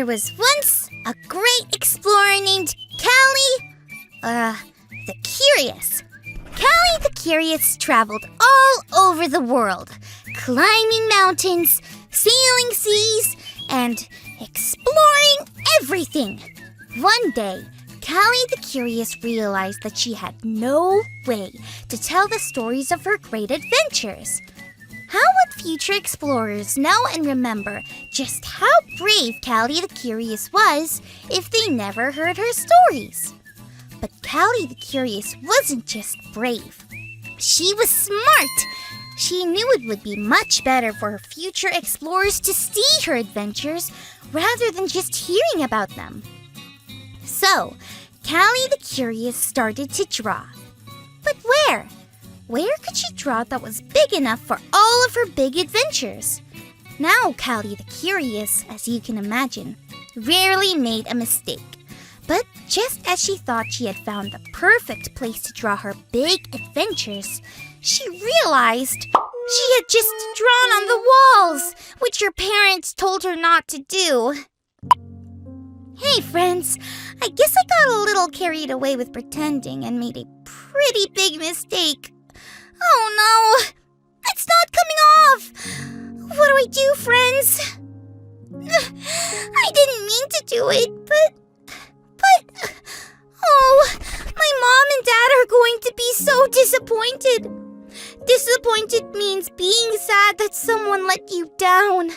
There was once a great explorer named Callie, the Curious. Callie the Curious traveled all over the world, climbing mountains, sailing seas, and exploring everything. One day, Callie the Curious realized that she had no way to tell the stories of her great adventures. How would future explorers know and remember just how brave Callie the Curious was if they never heard her stories? But Callie the Curious wasn't just brave. She was smart. She knew it would be much better for her future explorers to see her adventures rather than just hearing about them. So, Callie the Curious started to draw. But where? Where could she draw that was big enough for all of her big adventures? Now, Callie the Curious, as you can imagine, rarely made a mistake. But just as she thought she had found the perfect place to draw her big adventures, she realized she had just drawn on the walls, which her parents told her not to do. Hey friends, I guess I got a little carried away with pretending and made a pretty big mistake. Oh no! It's not coming off! What do I do, friends? I didn't mean to do it, but... Oh, my mom and dad are going to be so disappointed. Disappointed means being sad that someone let you down.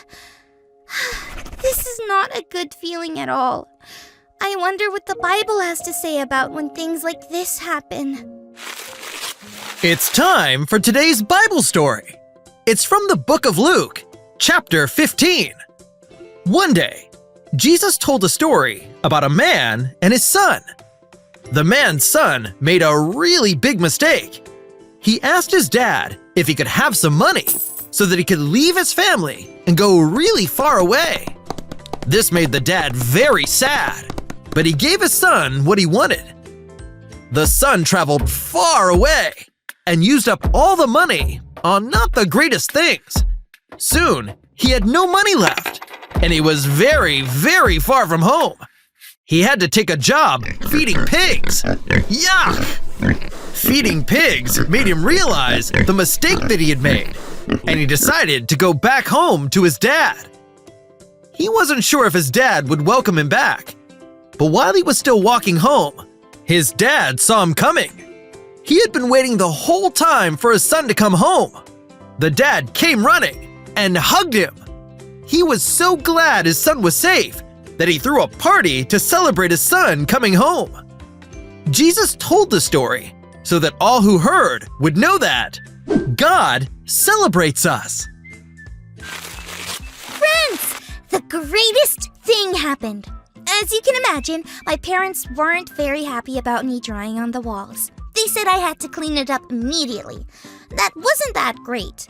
This is not a good feeling at all. I wonder what the Bible has to say about when things like this happen. It's time for today's Bible story. It's from the book of Luke, chapter 15. One day, Jesus told a story about a man and his son. The man's son made a really big mistake. He asked his dad if he could have some money so that he could leave his family and go really far away. This made the dad very sad, but he gave his son what he wanted. The son traveled far away and used up all the money on not the greatest things. Soon, he had no money left, and he was very, very far from home. He had to take a job feeding pigs. Yuck! Feeding pigs made him realize the mistake that he had made, and he decided to go back home to his dad. He wasn't sure if his dad would welcome him back, but while he was still walking home, his dad saw him coming. He had been waiting the whole time for his son to come home. The dad came running and hugged him. He was so glad his son was safe that he threw a party to celebrate his son coming home. Jesus told the story so that all who heard would know that God celebrates us. Friends, the greatest thing happened. As you can imagine, my parents weren't very happy about me drawing on the walls. They said I had to clean it up immediately. That wasn't that great.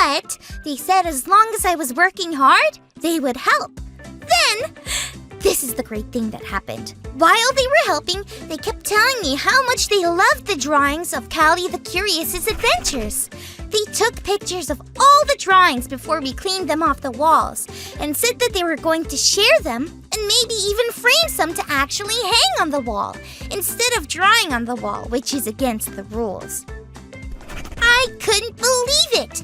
But they said as long as I was working hard, they would help. Then, this is the great thing that happened. While they were helping, they kept telling me how much they loved the drawings of Callie the Curious's adventures. They took pictures of all the drawings before we cleaned them off the walls and said that they were going to share them and maybe even frame some to actually hang on the wall instead of drawing on the wall, which is against the rules. I couldn't believe it!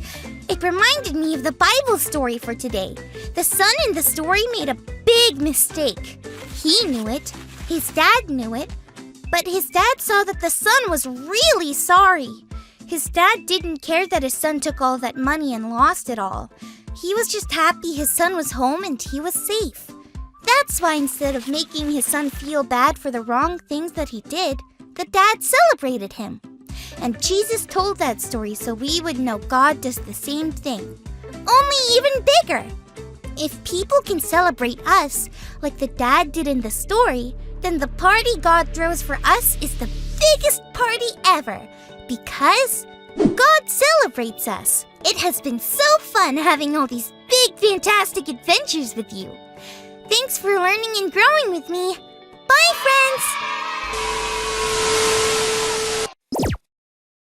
It reminded me of the Bible story for today. The son in the story made a big mistake. He knew it. His dad knew it. But his dad saw that the son was really sorry. His dad didn't care that his son took all that money and lost it all. He was just happy his son was home and he was safe. That's why instead of making his son feel bad for the wrong things that he did, the dad celebrated him. And Jesus told that story so we would know God does the same thing, only even bigger. If people can celebrate us like the dad did in the story, then the party God throws for us is the biggest party ever, because God celebrates us. It has been so fun having all these big, fantastic adventures with you. Thanks for learning and growing with me. Bye, friends!